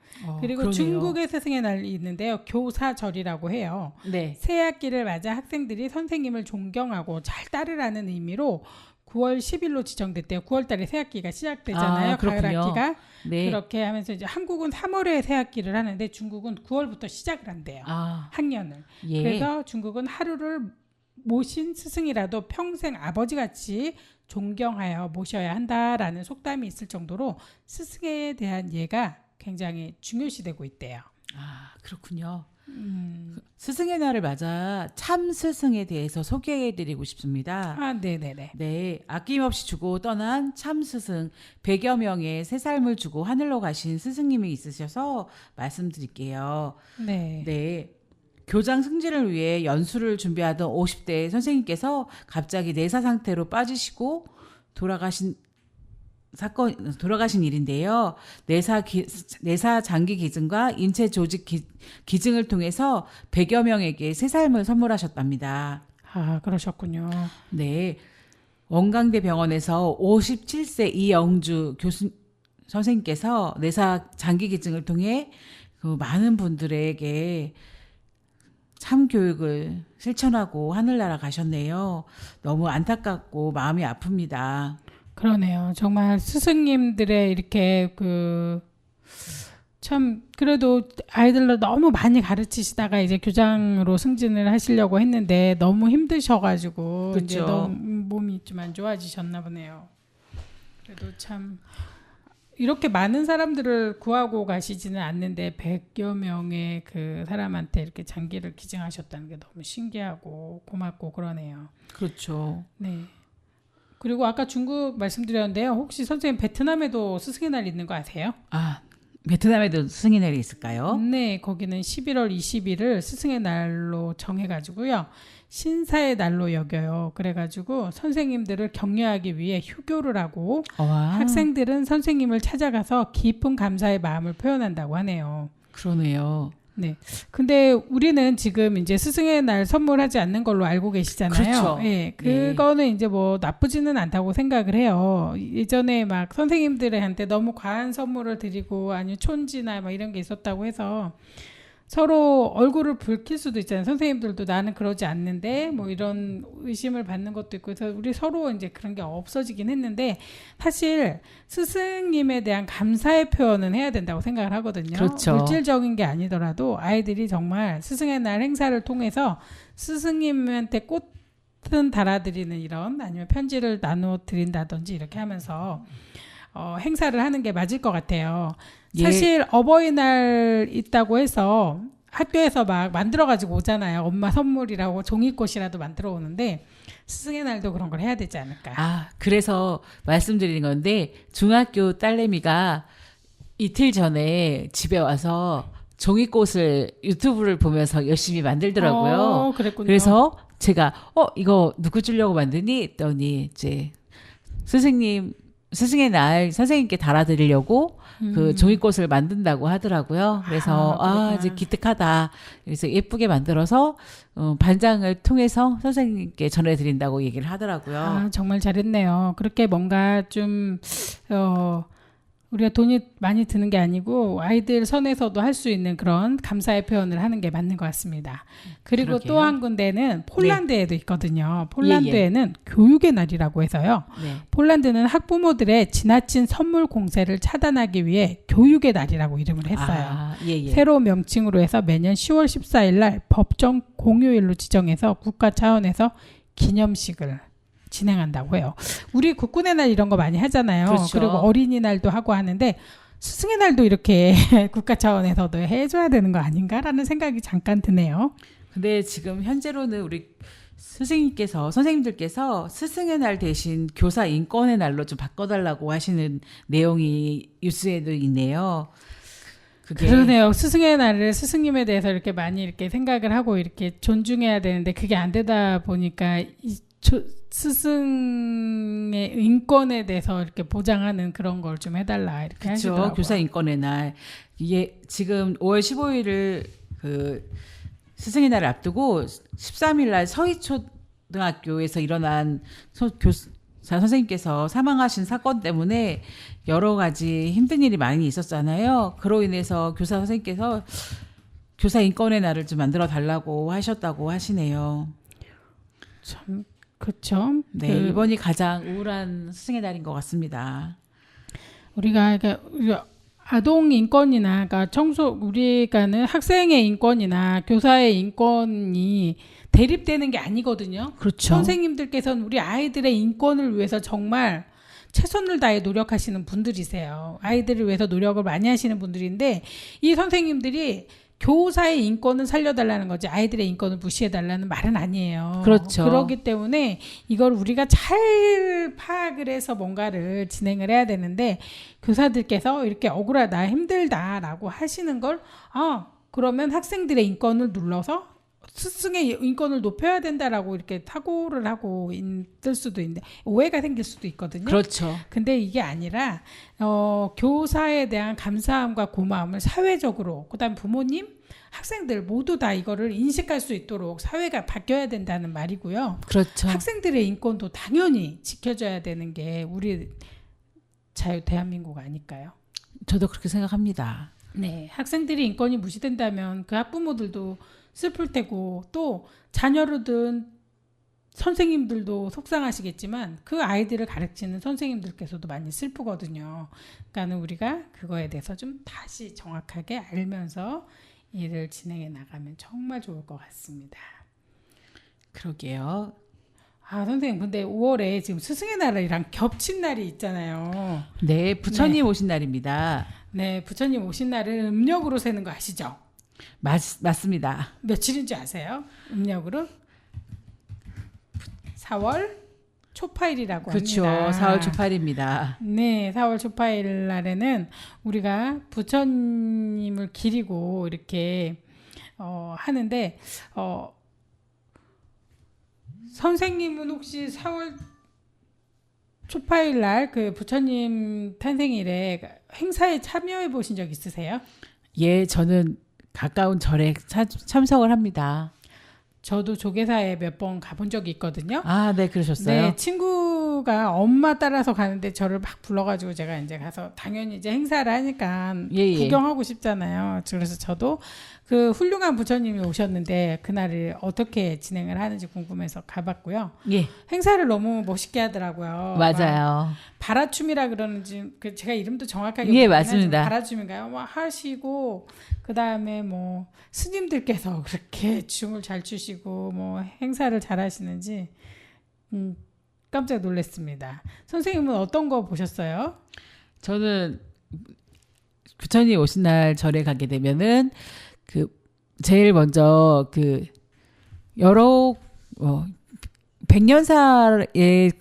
그리고 그러네요. 중국의 스승의 날이 있는데요. 교사절이라고 해요. 네. 새 학기를 맞아 학생들이 선생님을 존경하고 잘 따르라는 의미로 9월 10일로 지정됐대요. 9월 달에 새 학기가 시작되잖아요. 아, 그렇군요. 가을 학기가. 네. 그렇게 하면서 이제 한국은 3월에 새 학기를 하는데 중국은 9월부터 시작을 한대요. 아. 학년을. 예. 그래서 중국은 하루를 모신 스승이라도 평생 아버지같이 존경하여 모셔야 한다라는 속담이 있을 정도로 스승에 대한 예가 굉장히 중요시되고 있대요. 아, 그렇군요. 스승의 날을 맞아 참 스승에 대해서 소개해드리고 싶습니다. 아, 네네네. 네, 아낌없이 주고 떠난 참 스승 100여 명의 새 삶을 주고 하늘로 가신 스승님이 있으셔서 말씀드릴게요. 네. 네. 교장 승진을 위해 연수를 준비하던 50대 선생님께서 갑자기 내사 상태로 빠지시고 돌아가신 일인데요. 내사 장기 기증과 인체 조직 기증을 통해서 100여 명에게 새 삶을 선물하셨답니다. 아, 그러셨군요. 네. 원광대 병원에서 57세 이영주 선생님께서 뇌사 장기 기증을 통해 그 많은 분들에게 참교육을 실천하고 하늘나라 가셨네요. 너무 안타깝고 마음이 아픕니다. 그러네요. 정말 스승님들의 이렇게 참 그래도 아이들로 너무 많이 가르치시다가 이제 교장으로 승진을 하시려고 했는데 너무 힘드셔가지고 그쵸. 이제 너무 몸이 좀 안 좋아지셨나 보네요. 그래도 참 이렇게 많은 사람들을 구하고 가시지는 않는데 100여 명의 그 사람한테 이렇게 장기를 기증하셨다는 게 너무 신기하고 고맙고 그러네요. 그렇죠. 네. 그리고 아까 중국 말씀드렸는데요. 혹시 선생님 베트남에도 스승의 날 있는 거 아세요? 아, 베트남에도 스승의 날이 있을까요? 네, 거기는 11월 20일을 스승의 날로 정해가지고요. 신사의 날로 여겨요. 그래가지고 선생님들을 격려하기 위해 휴교를 하고 와, 학생들은 선생님을 찾아가서 깊은 감사의 마음을 표현한다고 하네요. 그러네요. 네. 근데 우리는 지금 이제 스승의 날 선물하지 않는 걸로 알고 계시잖아요. 그렇죠. 예. 그거는 이제 뭐 나쁘지는 않다고 생각을 해요. 예전에 막 선생님들한테 너무 과한 선물을 드리고 아니면 촌지나 막 이런 게 있었다고 해서 서로 얼굴을 붉힐 수도 있잖아요. 선생님들도 나는 그러지 않는데 뭐 이런 의심을 받는 것도 있고 그래서 우리 서로 이제 그런 게 없어지긴 했는데 사실 스승님에 대한 감사의 표현은 해야 된다고 생각을 하거든요. 그렇죠. 물질적인 게 아니더라도 아이들이 정말 스승의 날 행사를 통해서 스승님한테 꽃은 달아드리는 이런 아니면 편지를 나눠 드린다든지 이렇게 하면서 행사를 하는 게 맞을 것 같아요. 예. 사실 어버이날 있다고 해서 학교에서 막 만들어가지고 오잖아요. 엄마 선물이라고 종이꽃이라도 만들어 오는데 스승의 날도 그런 걸 해야 되지 않을까. 아, 그래서 말씀드리는 건데 중학교 딸내미가 이틀 전에 집에 와서 종이꽃을 유튜브를 보면서 열심히 만들더라고요. 그랬군요. 그래서 제가 이거 누구 주려고 만드니? 했더니 이제 스승의 날 선생님께 달아드리려고 그 종이꽃을 만든다고 하더라고요. 그래서 그렇구나. 이제 기특하다. 그래서 예쁘게 만들어서 반장을 통해서 선생님께 전해드린다고 얘기를 하더라고요. 정말 잘했네요. 그렇게 뭔가 좀 우리가 돈이 많이 드는 게 아니고 아이들 선에서도 할 수 있는 그런 감사의 표현을 하는 게 맞는 것 같습니다. 그리고 그러게요. 또 한 군데는 폴란드에도 있거든요. 폴란드에는 교육의 날이라고 해서요. 네. 폴란드는 학부모들의 지나친 선물 공세를 차단하기 위해 교육의 날이라고 이름을 했어요. 예. 새로운 명칭으로 해서 매년 10월 14일 날 법정 공휴일로 지정해서 국가 차원에서 기념식을 진행한다고 해요. 우리 국군의 날 이런 거 많이 하잖아요. 그렇죠. 그리고 어린이날도 하고 하는데 스승의 날도 이렇게 국가 차원에서도 해줘야 되는 거 아닌가라는 생각이 잠깐 드네요. 근데 지금 현재로는 우리 선생님들께서 스승의 날 대신 교사 인권의 날로 좀 바꿔달라고 하시는 내용이 뉴스에도 있네요. 그러네요. 스승의 날을 스승님에 대해서 이렇게 많이 이렇게 생각을 하고 이렇게 존중해야 되는데 그게 안 되다 보니까 스승의 인권에 대해서 이렇게 보장하는 그런 걸 좀 해달라 이렇게 그렇죠. 하시더라고요. 교사 인권의 날. 이게 지금 5월 15일을 그 스승의 날을 앞두고 13일 날 서희초등학교에서 일어난 교사 선생님께서 사망하신 사건 때문에 여러 가지 힘든 일이 많이 있었잖아요. 그로 인해서 교사 선생님께서 교사 인권의 날을 좀 만들어 달라고 하셨다고 하시네요. 참 그렇죠. 네, 이번이 가장 우울한 스승의 날인 것 같습니다. 우리가 아동 인권이나 그러니까 우리가는 학생의 인권이나 교사의 인권이 대립되는 게 아니거든요. 그렇죠. 선생님들께서는 우리 아이들의 인권을 위해서 정말 최선을 다해 노력하시는 분들이세요. 아이들을 위해서 노력을 많이 하시는 분들인데 이 선생님들이 교사의 인권을 살려달라는 거지 아이들의 인권을 무시해달라는 말은 아니에요. 그렇죠. 그렇기 때문에 이걸 우리가 잘 파악을 해서 뭔가를 진행을 해야 되는데 교사들께서 이렇게 억울하다 힘들다라고 하시는 걸 그러면 학생들의 인권을 눌러서 스승의 인권을 높여야 된다라고 이렇게 사고를 하고 있을 수도 있는데 오해가 생길 수도 있거든요. 그렇죠. 근데 이게 아니라 교사에 대한 감사함과 고마움을 사회적으로 그다음 부모님, 학생들 모두 다 이거를 인식할 수 있도록 사회가 바뀌어야 된다는 말이고요. 그렇죠. 학생들의 인권도 당연히 지켜줘야 되는 게 우리 자유 대한민국 아닐까요? 저도 그렇게 생각합니다. 네, 학생들이 인권이 무시된다면 그 학부모들도 슬플 테고 또 자녀를 둔 선생님들도 속상하시겠지만 그 아이들을 가르치는 선생님들께서도 많이 슬프거든요. 그러니까 우리가 그거에 대해서 좀 다시 정확하게 알면서 일을 진행해 나가면 정말 좋을 것 같습니다. 그러게요. 아, 선생님, 근데 5월에 지금 스승의 날이랑 겹친 날이 있잖아요. 네, 부처님 네. 오신 날입니다. 네, 부처님 오신 날을 음력으로 세는 거 아시죠? 맞습니다. 며칠인지 아세요? 음력으로? 4월 초파일이라고 그렇죠. 합니다. 4월 초팔입니다. 네, 4월 초파일 날에는 우리가 부처님을 기리고 이렇게 하는데 선생님은 혹시 4월 초파일 날 그 부처님 탄생일에 행사에 참여해 보신 적 있으세요? 예, 저는 가까운 절에 참석을 합니다. 저도 조계사에 몇 번 가본 적이 있거든요. 아, 네, 그러셨어요? 네, 친구가 엄마 따라서 가는데 저를 막 불러가지고 제가 이제 가서 당연히 이제 행사를 하니까 예. 구경하고 싶잖아요. 그래서 저도 그 훌륭한 부처님이 오셨는데 그날을 어떻게 진행을 하는지 궁금해서 가봤고요. 예, 행사를 너무 멋있게 하더라고요. 막 맞아요. 바라춤이라 그러는지 제가 이름도 정확하게 예, 모르긴 맞습니다. 하지만 바라춤인가요? 막 하시고 그 다음에 뭐 스님들께서 그렇게 춤을 잘 추시고 뭐 행사를 잘 하시는지 깜짝 놀랐습니다. 선생님은 어떤 거 보셨어요? 저는 부처님 오신 날 절에 가게 되면은 그 제일 먼저 그 여러 백년사의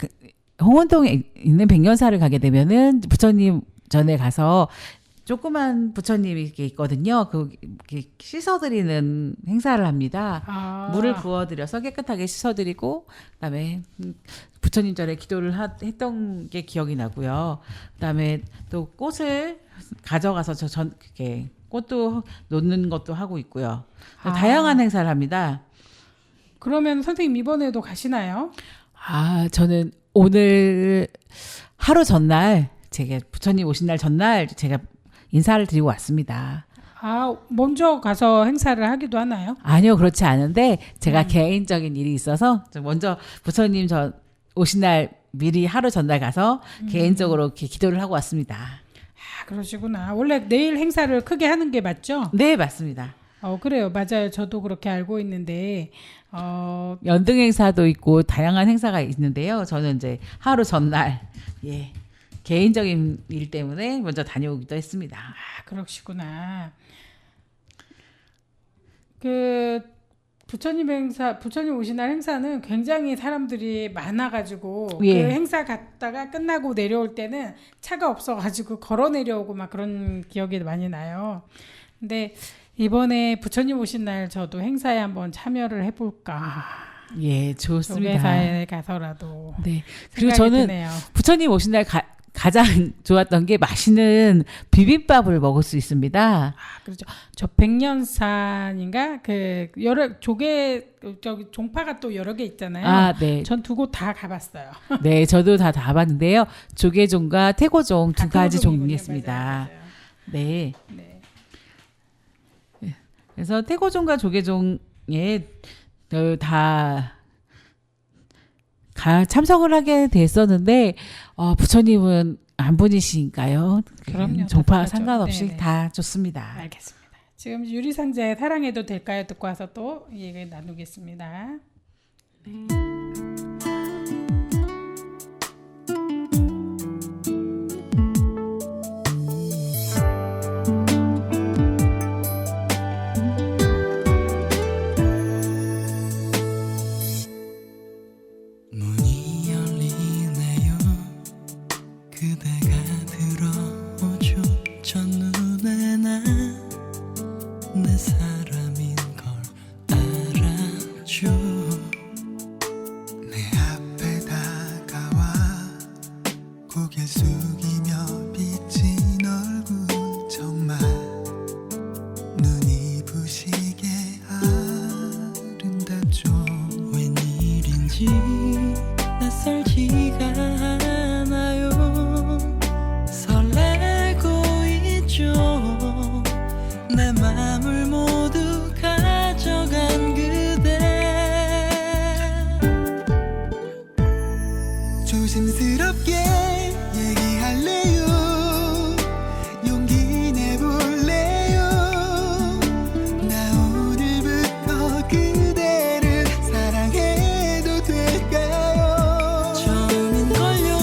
홍원동에 있는 백년사를 가게 되면은 부처님 전에 가서 조그만 부처님이 이렇게 있거든요. 그 씻어드리는 행사를 합니다. 아, 물을 부어드려서 깨끗하게 씻어드리고 그다음에 부처님 전에 기도를 했던 게 기억이 나고요. 그다음에 또 꽃을 가져가서 그렇게 꽃도 놓는 것도 하고 있고요. 아. 다양한 행사를 합니다. 그러면 선생님 이번에도 가시나요? 아, 저는 오늘 하루 전날 제가 부처님 오신 날 전날 제가 인사를 드리고 왔습니다. 아, 먼저 가서 행사를 하기도 하나요? 아니요, 그렇지 않은데 제가 개인적인 일이 있어서 먼저 부처님 오신 날 미리 하루 전날 가서 개인적으로 이렇게 기도를 하고 왔습니다. 아, 그러시구나. 원래 내일 행사를 크게 하는 게 맞죠? 네, 맞습니다. 그래요. 맞아요. 저도 그렇게 알고 있는데 연등 행사도 있고 다양한 행사가 있는데요. 저는 이제 하루 전날 개인적인 일 때문에 먼저 다녀오기도 했습니다. 아, 그러시구나. 그 부처님 오신 날 행사는 굉장히 사람들이 많아가지고 예. 그 행사 갔다가 끝나고 내려올 때는 차가 없어가지고 걸어 내려오고 막 그런 기억이 많이 나요. 근데 이번에 부처님 오신 날 저도 행사에 한번 참여를 해볼까. 예, 좋습니다. 조계사에 가서라도. 네. 그리고 생각이 저는 드네요. 부처님 오신 날 가장 좋았던 게 맛있는 비빔밥을 먹을 수 있습니다. 아, 그렇죠. 저 백년산인가 그 여러 저기 종파가 또 여러 개 있잖아요. 아, 네. 전 두 곳 다 가봤어요. 네, 저도 다 봤는데요. 조계종과 태고종 두 가지 종이 태고종이군요. 있습니다. 맞아요. 네. 네. 그래서 태고종과 조계종에 다 참석을 하게 됐었는데 부처님은 안 보이시니까요. 그럼요. 종파 다 상관없이 네네. 다 좋습니다. 알겠습니다. 지금 유리상자의 사랑해도 될까요? 듣고 와서 또 얘기 나누겠습니다. 문이 열리네요. 그대가 들어오죠. 첫눈에 난 내 사람인 걸 알아요. 낯설지가 않아요. 설레고 있죠. 내 맘을 모두 가져간 그대. 조심스럽게 얘기할래요. 용기 내볼래요. 나 오늘부터 그대를 사랑해도 될까요? 처음인걸요.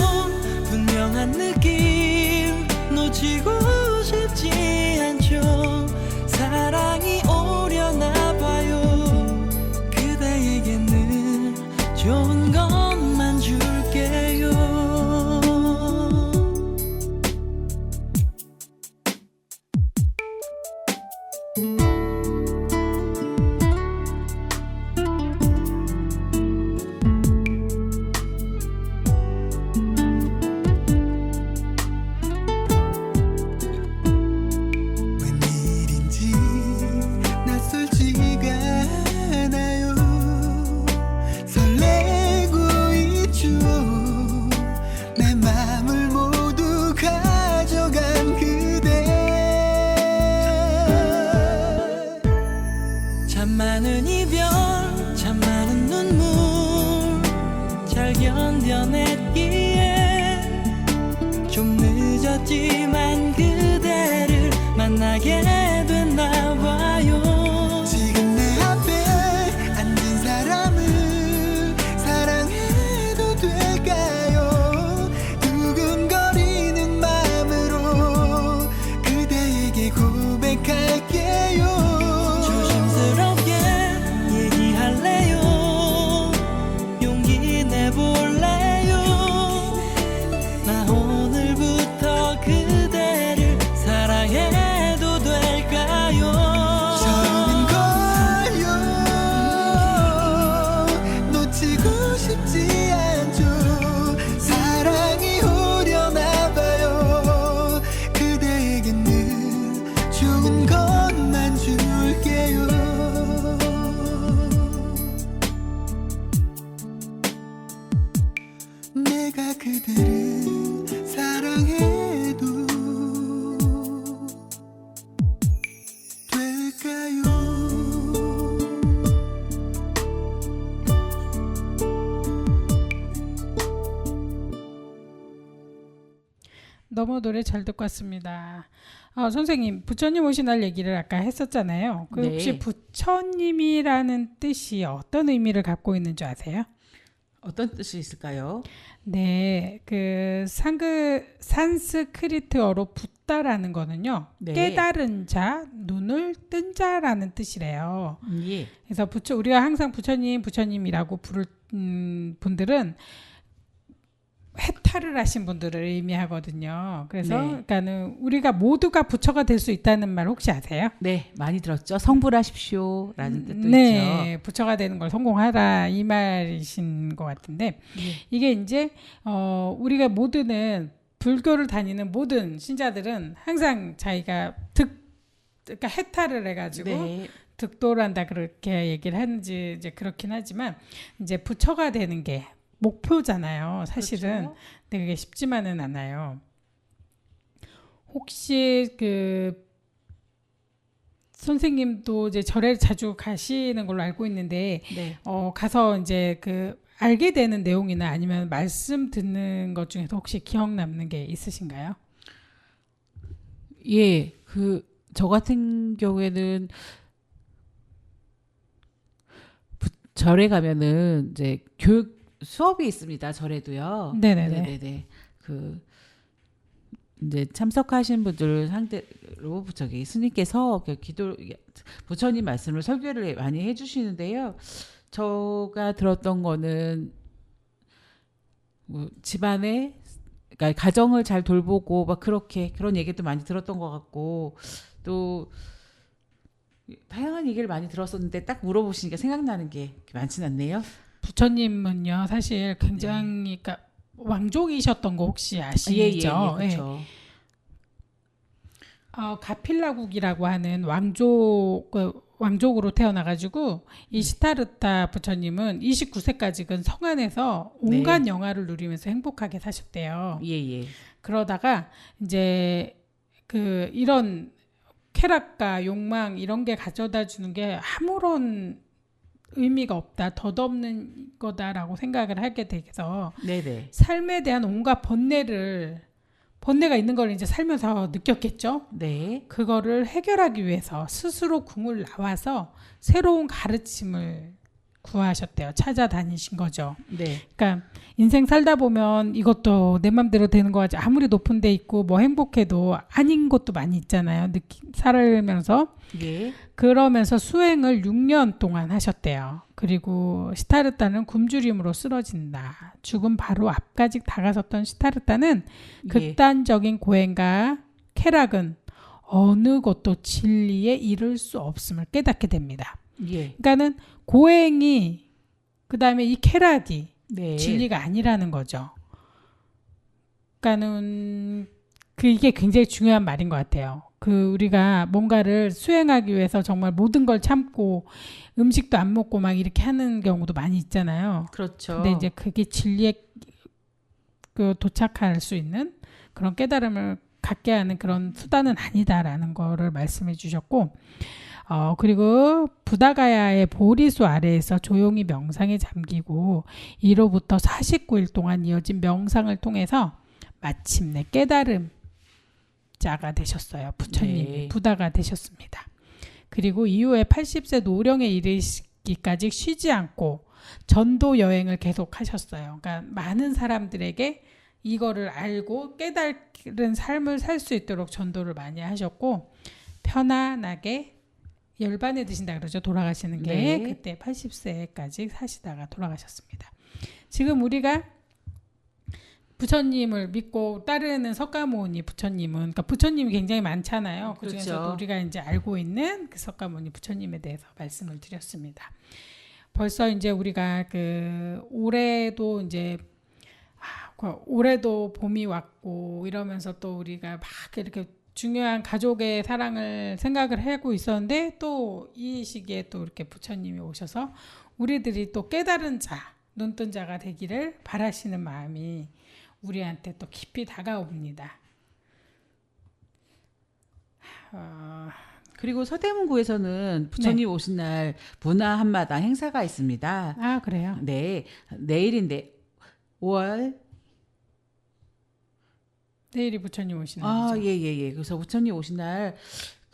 분명한 느낌 놓치고 싶지 않죠. 사랑이 오려나 봐요. 그대에게는 좋은 것만 줄게요. 웬일인지 낯설지가 않아요. 설레고 있죠. 내 맘을 모두 가져간 그대. 참 많은 이별, 참 많은 눈물 잘 견뎌냈기에 좀 늦었지만 그대를 만나게 됐나 봐요. 지금 내 앞에 앉은 사람을 사랑해도 될까요? 두근거리는 마음으로 그대에게 고백할게요. 조심스럽게 얘기할래요. 용기 내볼래요. 나 오늘부터 그대를 사랑해도 될까요? 처음인걸요. 놓치고 싶지 않죠. 사랑이 오려나 봐요. 그대에게는 좋은 것만 줄게요. 내가 그대를 사랑해도 될까요? 너무 노래 잘 듣고 왔습니다. 선생님, 부처님 오신 날 얘기를 아까 했었잖아요. 그 네. 혹시 부처님이라는 뜻이 어떤 의미를 갖고 있는 줄 아세요? 어떤 뜻이 있을까요? 네, 그 산스크리트어로 붓다라는 거는요, 네. 깨달은 자, 눈을 뜬 자라는 뜻이래요. 예. 그래서 우리가 항상 부처님이라고 부를 분들은 해탈을 하신 분들을 의미하거든요. 그래서 네. 그러니까는 우리가 모두가 부처가 될 수 있다는 말 혹시 아세요? 네, 많이 들었죠. 성불하십시오라는 뜻도 네, 있죠. 부처가 되는 걸 성공하라 이 말이신 것 같은데 이게 이제 우리가 모두는 불교를 다니는 모든 신자들은 항상 자기가 그러니까 해탈을 해가지고 네. 득도한다 그렇게 얘기를 하는지 이제 그렇긴 하지만 이제 부처가 되는 게 목표잖아요. 사실은 그렇죠. 근데 그게 쉽지만은 않아요. 혹시 그 선생님도 이제 절에 자주 가시는 걸로 알고 있는데 네. 가서 이제 그 알게 되는 내용이나 아니면 말씀 듣는 것 중에서 혹시 기억 남는 게 있으신가요? 예, 저 같은 경우에는 절에 가면은 이제 교육 수업이 있습니다. 절에도요. 네네네. 네네네. 이제 참석하신 분들 상대로 저기 스님께서 부처님 말씀을 설교를 많이 해주시는데요. 제가 들었던 거는 뭐 집안에 그러니까 가정을 잘 돌보고 막 그런 얘기도 많이 들었던 것 같고 또 다양한 얘기를 많이 들었었는데 딱 물어보시니까 생각나는 게 많지는 않네요. 부처님은요 사실 굉장히 그러니까 왕족이셨던 거 혹시 아시죠? 예, 그렇죠. 가필라국이라고 하는 왕족으로 태어나가지고 이 시타르타 부처님은 29세까지는 성안에서 온갖 네. 영화를 누리면서 행복하게 사셨대요. 예. 그러다가 이제 그 이런 쾌락과 욕망 이런 게 가져다 주는 게 아무런 의미가 없다, 덧없는 거다라고 생각을 하게 돼서 네네. 삶에 대한 온갖 번뇌가 있는 걸 이제 살면서 느꼈겠죠. 네. 그거를 해결하기 위해서 스스로 궁을 나와서 새로운 가르침을 구하셨대요. 찾아다니신 거죠. 네. 그러니까 인생 살다 보면 이것도 내 맘대로 되는 거 같지, 아무리 높은 데 있고 뭐 행복해도 아닌 것도 많이 있잖아요. 살면서. 예. 그러면서 수행을 6년 동안 하셨대요. 그리고 시타르타는 굶주림으로 쓰러진다. 죽음 바로 앞까지 다가섰던 시타르타는 예. 극단적인 고행과 쾌락은 어느 것도 진리에 이를 수 없음을 깨닫게 됩니다. 예. 그러니까는 고행이, 그 다음에 이 쾌락이 네. 진리가 아니라는 거죠. 그러니까는 이게 굉장히 중요한 말인 것 같아요. 우리가 뭔가를 수행하기 위해서 정말 모든 걸 참고 음식도 안 먹고 막 이렇게 하는 경우도 많이 있잖아요. 그렇죠. 근데 이제 그게 진리에 도착할 수 있는 그런 깨달음을 갖게 하는 그런 수단은 아니다라는 거를 말씀해 주셨고, 그리고 부다가야의 보리수 아래에서 조용히 명상에 잠기고 이로부터 49일 동안 이어진 명상을 통해서 마침내 깨달음 자가 되셨어요. 부처님이 네. 부다가 되셨습니다. 그리고 이후에 80세 노령에 이르시기까지 쉬지 않고 전도 여행을 계속 하셨어요. 그러니까 많은 사람들에게 이거를 알고 깨달은 삶을 살 수 있도록 전도를 많이 하셨고, 편안하게 열반에 드신다 그러죠. 돌아가시는 게. 네. 그때 80세까지 사시다가 돌아가셨습니다. 지금 우리가 부처님을 믿고 따르는 석가모니 부처님은, 그러니까 부처님이 굉장히 많잖아요. 그 중에서도 그렇죠. 우리가 이제 알고 있는 그 석가모니 부처님에 대해서 말씀을 드렸습니다. 벌써 이제 우리가 올해도 이제 올해도 봄이 왔고 이러면서 또 우리가 막 이렇게 중요한 가족의 사랑을 생각을 하고 있었는데, 또 이 시기에 또 이렇게 부처님이 오셔서 우리들이 또 깨달은 자, 눈뜬 자가 되기를 바라시는 마음이 우리한테 또 깊이 다가옵니다. 그리고 서대문구에서는 부처님 오신 날 문화 한마당 행사가 있습니다. 아, 그래요? 네. 내일인데 5월 내일이 부처님 오시는 아, 거죠? 예. 그래서 부처님 오신 날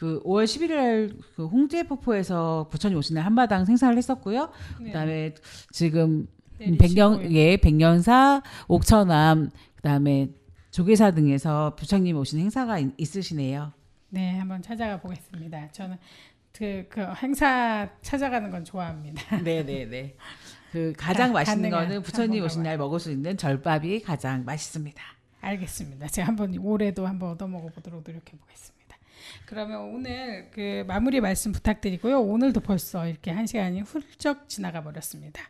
5월 11일 날 홍제폭포에서 부처님 오신 날 한마당 행사를 했었고요. 네. 그다음에 지금 내일 15일. 백년사, 옥천암, 그다음에 조계사 등에서 부처님 오신 행사가 있으시네요. 네, 한번 찾아가 보겠습니다. 저는 그 행사 찾아가는 건 좋아합니다. 네. 가장 맛있는 가능한 거는 부처님 한번 오신 날 먹을 수 있는 절밥이 가장 맛있습니다. 알겠습니다. 제가 한번 올해도 한번 얻어먹어 보도록 노력해 보겠습니다. 그러면 오늘 마무리 말씀 부탁드리고요. 오늘도 벌써 이렇게 1시간이 훌쩍 지나가 버렸습니다.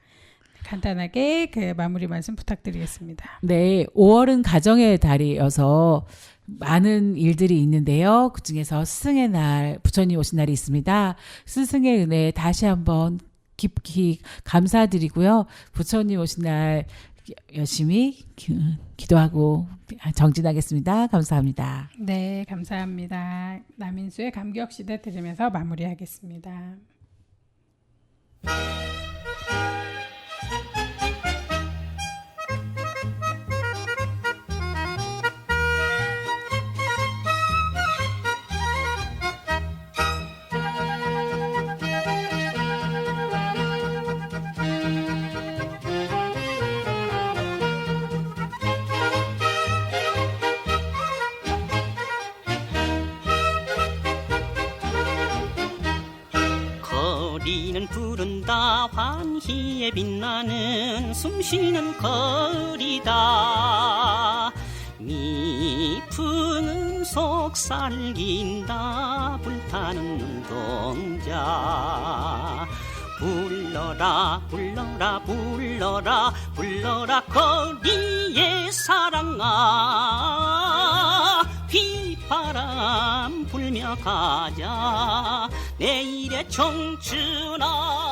간단하게 마무리 말씀 부탁드리겠습니다. 네, 5월은 가정의 달이어서 많은 일들이 있는데요. 그중에서 스승의 날, 부처님 오신 날이 있습니다. 스승의 은혜 다시 한번 깊이 감사드리고요. 부처님 오신 날 열심히 기도하고 정진하겠습니다. 감사합니다. 네, 감사합니다. 남인수의 감격시대 들으면서 마무리하겠습니다. 거리는 부른다 환희에 빛나는 숨쉬는 거리다. 미풍은 속살긴다 불타는 눈동자. 불러라 불러라 불러라 불러라 거리의 사랑아. 휘바람 불 살아가자 내일의 청춘아